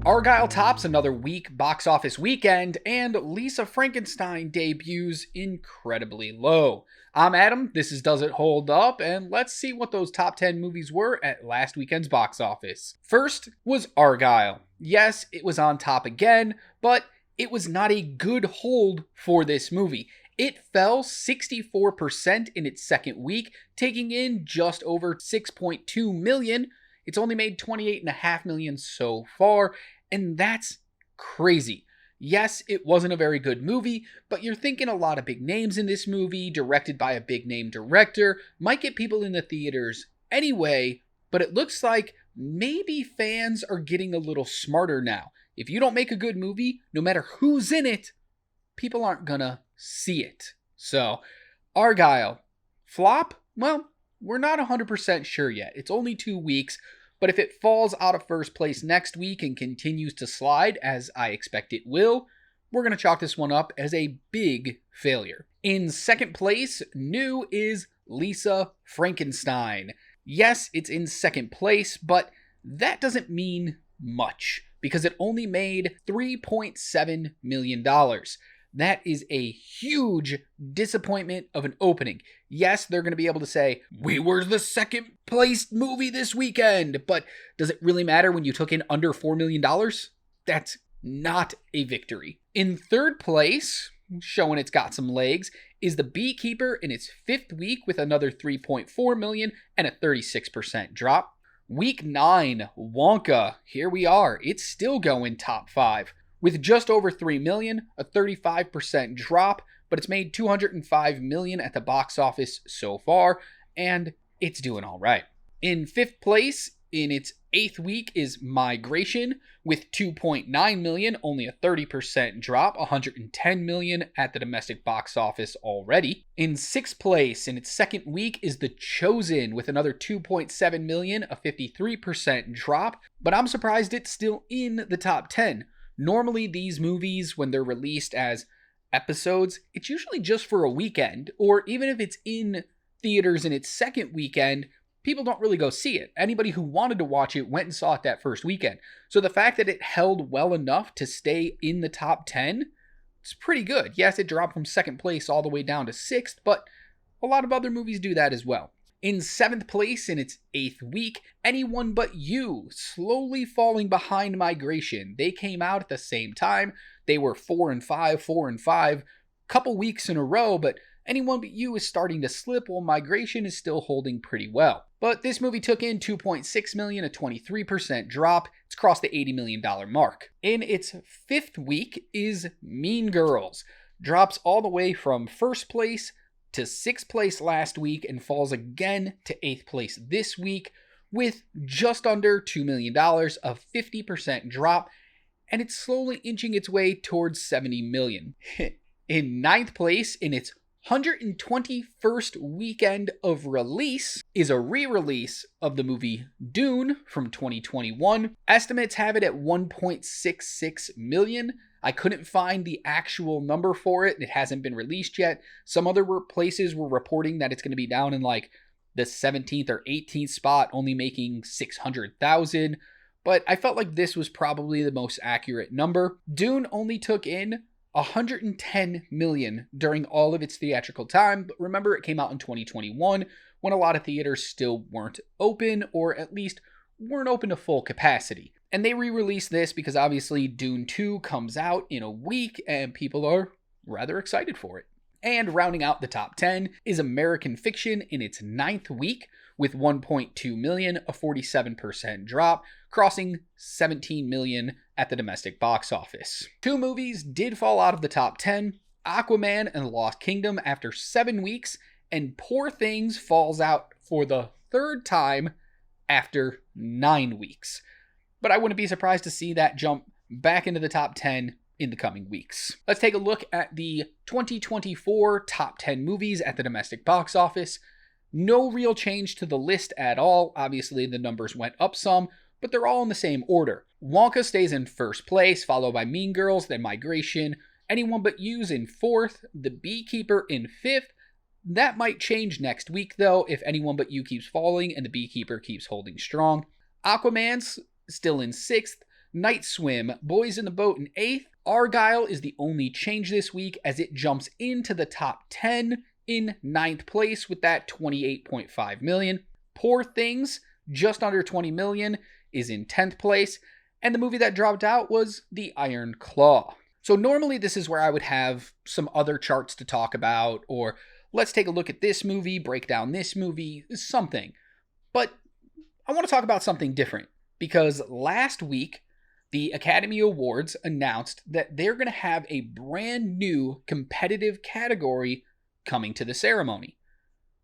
Argylle tops another weak box office weekend, and Lisa Frankenstein debuts incredibly low. I'm Adam, this is Does It Hold Up, and let's see what those top 10 movies were at last weekend's box office. First was Argylle. Yes, it was on top again, but it was not a good hold for this movie. It fell 64% in its second week, taking in just over $6.2 million. It's only made $28.5 million so far, and that's crazy. Yes, it wasn't a very good movie, but you're thinking a lot of big names in this movie, directed by a big name director, might get people in the theaters anyway, but it looks like maybe fans are getting a little smarter now. If you don't make a good movie, no matter who's in it, people aren't gonna see it. So, Argylle, flop? Well, we're not 100% sure yet. It's only 2 weeks, but if it falls out of first place next week and continues to slide, as I expect it will, we're going to chalk this one up as a big failure. In second place, new is Lisa Frankenstein. Yes, it's in second place, but that doesn't mean much because it only made $3.7 million. That is a huge disappointment of an opening. Yes, they're going to be able to say, we were the second place movie this weekend, but does it really matter when you took in under $4 million? That's not a victory. In third place, showing it's got some legs, is The Beekeeper in its 5th week with another $3.4 million and a 36% drop. Week 9, Wonka, here we are. It's still going top 5. With just over $3 million, a 35% drop, but it's made $205 million at the box office so far, and it's doing all right. In 5th place, in its 8th week, is Migration, with $2.9 million, only a 30% drop, $110 million at the domestic box office already. In 6th place, in its 2nd week, is The Chosen, with another $2.7 million, a 53% drop, but I'm surprised it's still in the top 10. Normally, these movies, when they're released as episodes, it's usually just for a weekend, or even if it's in theaters in its second weekend, people don't really go see it. Anybody who wanted to watch it went and saw it that first weekend. So the fact that it held well enough to stay in the top 10, it's pretty good. Yes, it dropped from second place all the way down to 6th, but a lot of other movies do that as well. In 7th place in its 8th week, Anyone But You, slowly falling behind Migration. They came out at the same time. They were 4 and 5, couple weeks in a row, but Anyone But You is starting to slip while Migration is still holding pretty well. But this movie took in $2.6 million, a 23% drop. It's crossed the $80 million mark. In its 5th week is Mean Girls. Drops all the way from first place to 6th place last week and falls again to 8th place this week with just under $2 million, a 50% drop, and it's slowly inching its way towards $70 million. In 9th place, in its 121st weekend of release, is a re-release of the movie Dune from 2021. Estimates have it at $1.66 million. I couldn't find the actual number for it. It hasn't been released yet. Some other places were reporting that it's going to be down in like the 17th or 18th spot, only making $600,000. But I felt like this was probably the most accurate number. Dune only took in $110 million during all of its theatrical time. But remember, it came out in 2021 when a lot of theaters still weren't open, or at least weren't open to full capacity. And they re-released this because obviously Dune 2 comes out in a week and people are rather excited for it. And rounding out the top 10 is American Fiction in its 9th week with $1.2 million, a 47% drop, crossing $17 million at the domestic box office. 2 movies did fall out of the top 10, Aquaman and Lost Kingdom after 7 weeks, and Poor Things falls out for the 3rd time after 9 weeks. But I wouldn't be surprised to see that jump back into the top 10 in the coming weeks. Let's take a look at the 2024 top 10 movies at the domestic box office. No real change to the list at all. Obviously, the numbers went up some, but they're all in the same order. Wonka stays in first place, followed by Mean Girls, then Migration, Anyone But You's in 4th, The Beekeeper in 5th. That might change next week, though, if Anyone But You keeps falling and The Beekeeper keeps holding strong. Aquaman's still in 6th, Night Swim, Boys in the Boat in 8th. Argylle is the only change this week as it jumps into the top 10 in 9th place with that 28.5 million. Poor Things, just under 20 million, is in 10th place. And the movie that dropped out was The Iron Claw. So normally this is where I would have some other charts to talk about, or let's take a look at this movie, break down this movie, something. But I want to talk about something different because last week, the Academy Awards announced that they're going to have a brand new competitive category coming to the ceremony.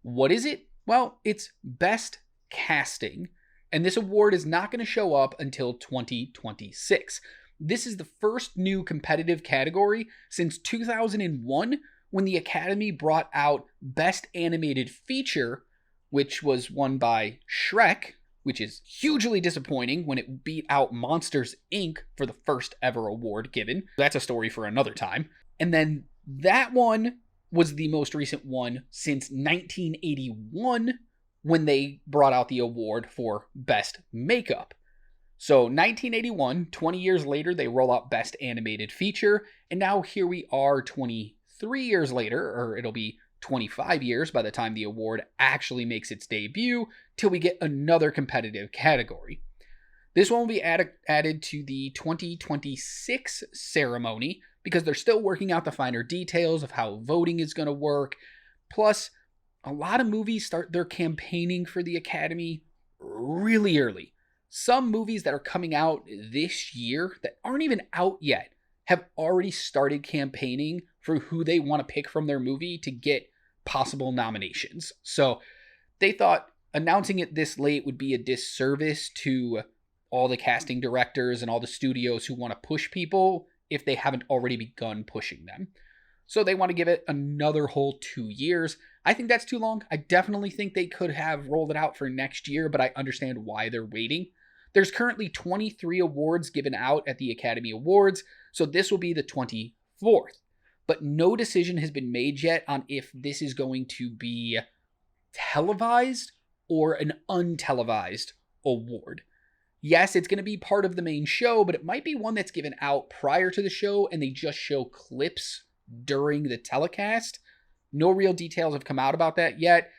What is it? Well, it's Best Casting, and this award is not going to show up until 2026. This is the first new competitive category since 2001 when the Academy brought out Best Animated Feature, which was won by Shrek, which is hugely disappointing when it beat out Monsters, Inc. for the first ever award given. That's a story for another time. And then that one was the most recent one since 1981 when they brought out the award for Best Makeup. So 1981, 20 years later, they roll out Best Animated Feature, and now here we are 23 years later, or it'll be 25 years by the time the award actually makes its debut, till we get another competitive category. This one will be added to the 2026 ceremony because they're still working out the finer details of how voting is going to work. Plus, a lot of movies start their campaigning for the Academy really early. Some movies that are coming out this year that aren't even out yet have already started campaigning for who they want to pick from their movie to get possible nominations. So they thought announcing it this late would be a disservice to all the casting directors and all the studios who want to push people if they haven't already begun pushing them. So they want to give it another whole 2 years. I think that's too long. I definitely think they could have rolled it out for next year, but I understand why they're waiting. There's currently 23 awards given out at the Academy Awards, so this will be the 24th. But no decision has been made yet on if this is going to be televised or an untelevised award. Yes, it's going to be part of the main show, but it might be one that's given out prior to the show and they just show clips during the telecast. No real details have come out about that yet.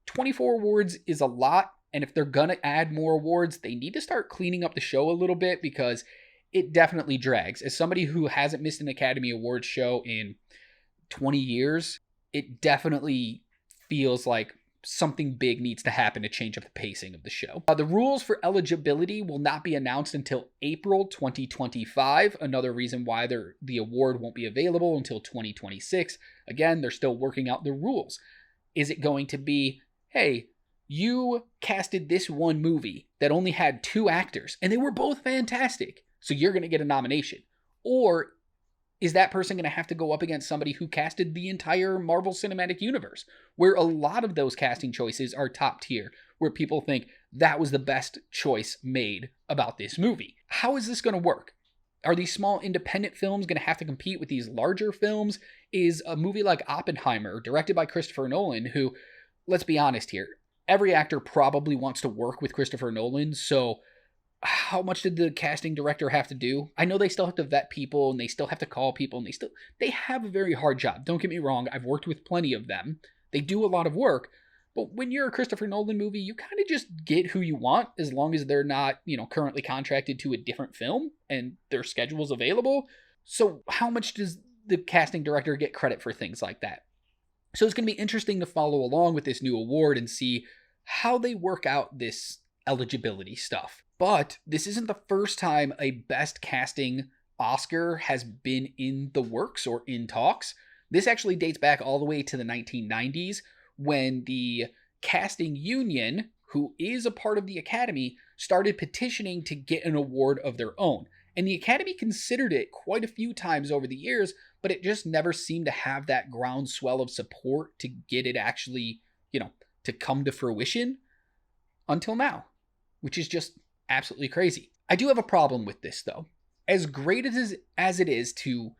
24 awards is a lot, and if they're going to add more awards, they need to start cleaning up the show a little bit because it definitely drags. As somebody who hasn't missed an Academy Awards show in 20 years, it definitely feels like something big needs to happen to change up the pacing of the show. The rules for eligibility will not be announced until April 2025. Another reason why the award won't be available until 2026. Again, they're still working out the rules. Is it going to be, hey, you casted this one movie that only had 2 actors and they were both fantastic, so you're going to get a nomination? Or is that person going to have to go up against somebody who casted the entire Marvel Cinematic Universe, where a lot of those casting choices are top tier, where people think that was the best choice made about this movie? How is this going to work? Are these small independent films going to have to compete with these larger films? Is a movie like Oppenheimer, directed by Christopher Nolan, who, let's be honest here, every actor probably wants to work with Christopher Nolan, so how much did the casting director have to do? I know they still have to vet people and they still have to call people and they have a very hard job. Don't get me wrong. I've worked with plenty of them. They do a lot of work, but when you're a Christopher Nolan movie, you kind of just get who you want as long as they're not, currently contracted to a different film and their schedule's available. So how much does the casting director get credit for things like that? So it's going to be interesting to follow along with this new award and see how they work out this eligibility stuff. But this isn't the first time a Best Casting Oscar has been in the works or in talks. This actually dates back all the way to the 1990s when the casting union, who is a part of the Academy, started petitioning to get an award of their own. And the Academy considered it quite a few times over the years, but it just never seemed to have that groundswell of support to get it actually, to come to fruition until now, which is just absolutely crazy. I do have a problem with this, though. As great as it is to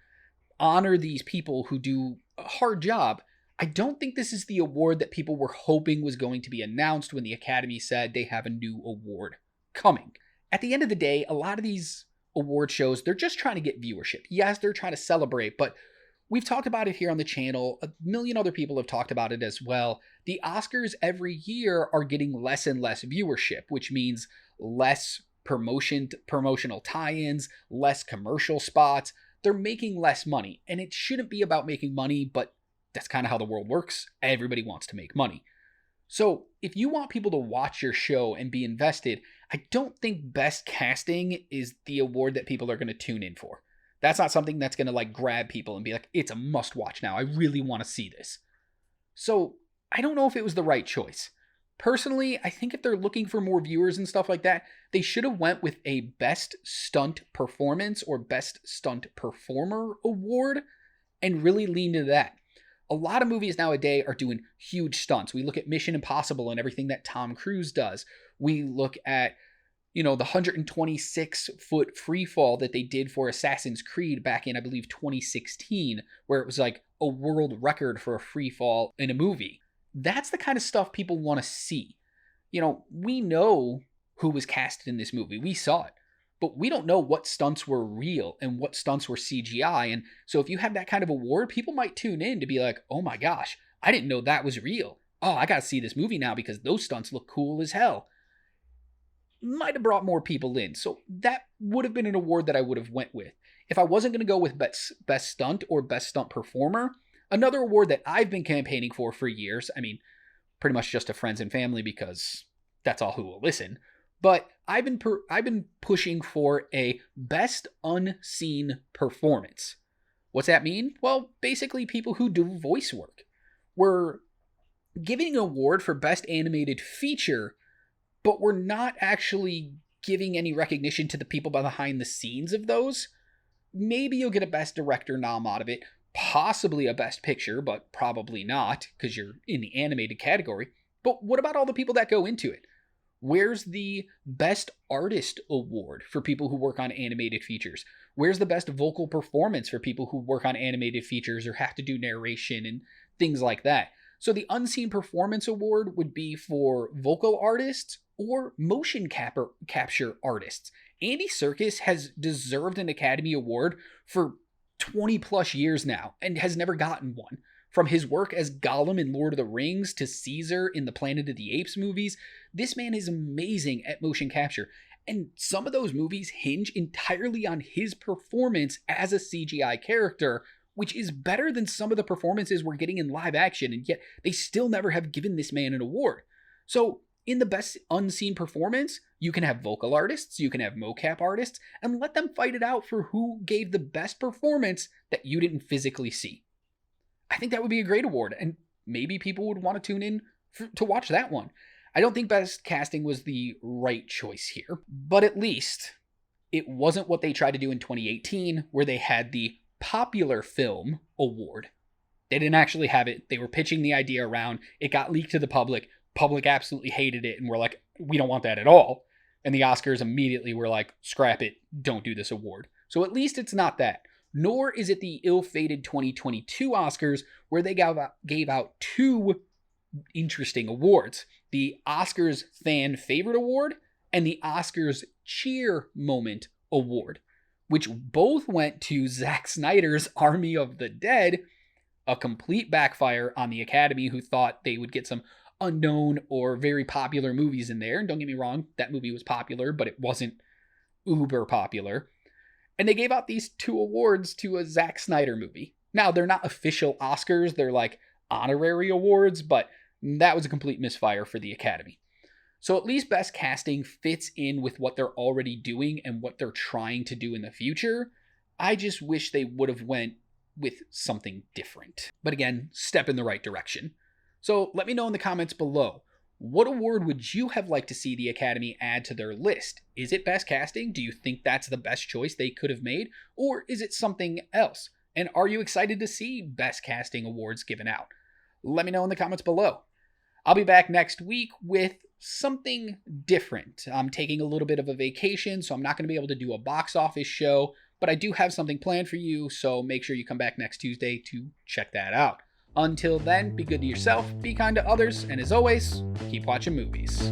honor these people who do a hard job, I don't think this is the award that people were hoping was going to be announced when the Academy said they have a new award coming. At the end of the day, a lot of these award shows, they're just trying to get viewership. Yes, they're trying to celebrate, but we've talked about it here on the channel. A million other people have talked about it as well. The Oscars every year are getting less and less viewership, which means less promotional tie-ins, less commercial spots. They're making less money, and it shouldn't be about making money, but that's kind of how the world works. Everybody wants to make money. So if you want people to watch your show and be invested, I don't think Best Casting is the award that people are going to tune in for. That's not something that's going to like grab people and be like, it's a must watch now. I really want to see this. So I don't know if it was the right choice. Personally, I think if they're looking for more viewers and stuff like that, they should have went with a Best Stunt Performance or Best Stunt Performer award and really leaned into that. A lot of movies nowadays are doing huge stunts. We look at Mission Impossible and everything that Tom Cruise does. We look at, the 126-foot free fall that they did for Assassin's Creed back in, I believe, 2016, where it was like a world record for a free fall in a movie. That's the kind of stuff people want to see. We know who was casted in this movie. We saw it. But we don't know what stunts were real and what stunts were CGI. And so if you have that kind of award, people might tune in to be like, oh my gosh, I didn't know that was real. Oh, I got to see this movie now because those stunts look cool as hell. Might have brought more people in. So that would have been an award that I would have went with. If I wasn't going to go with best stunt or best stunt performer, another award that I've been campaigning for years, pretty much just to friends and family because that's all who will listen. But I've been pushing for a best unseen performance. What's that mean? Well, basically people who do voice work. We're giving an award for best animated feature, but we're not actually giving any recognition to the people behind the scenes of those. Maybe you'll get a best director nom out of it, possibly a best picture, but probably not because you're in the animated category. But what about all the people that go into it? Where's the Best Artist Award for people who work on animated features? Where's the Best Vocal Performance for people who work on animated features or have to do narration and things like that? So the Unseen Performance Award would be for vocal artists or motion capture artists. Andy Serkis has deserved an Academy Award for 20 plus years now and has never gotten one. From his work as Gollum in Lord of the Rings to Caesar in the Planet of the Apes movies, this man is amazing at motion capture. And some of those movies hinge entirely on his performance as a CGI character, which is better than some of the performances we're getting in live action, and yet they still never have given this man an award. So in the Best Unseen Performance, you can have vocal artists, you can have mocap artists, and let them fight it out for who gave the best performance that you didn't physically see. I think that would be a great award, and maybe people would want to tune in to watch that one. I don't think Best Casting was the right choice here, but at least it wasn't what they tried to do in 2018, where they had the Popular Film Award. They didn't actually have it. They were pitching the idea around. It got leaked to the public. Public absolutely hated it and were like, we don't want that at all. And the Oscars immediately were like, scrap it. Don't do this award. So at least it's not that. Nor is it the ill-fated 2022 Oscars, where they gave out two interesting awards. The Oscars Fan Favorite Award and the Oscars Cheer Moment Award, which both went to Zack Snyder's Army of the Dead, a complete backfire on the Academy, who thought they would get some unknown or very popular movies in there. And don't get me wrong, that movie was popular, but it wasn't uber popular. And they gave out these two awards to a Zack Snyder movie. Now, they're not official Oscars. They're like honorary awards, but that was a complete misfire for the Academy. So at least Best Casting fits in with what they're already doing and what they're trying to do in the future. I just wish they would have went with something different. But again, step in the right direction. So let me know in the comments below. What award would you have liked to see the Academy add to their list? Is it Best Casting? Do you think that's the best choice they could have made? Or is it something else? And are you excited to see Best Casting awards given out? Let me know in the comments below. I'll be back next week with something different. I'm taking a little bit of a vacation, so I'm not going to be able to do a box office show, but I do have something planned for you, so make sure you come back next Tuesday to check that out. Until then, be good to yourself, be kind to others, and as always, keep watching movies.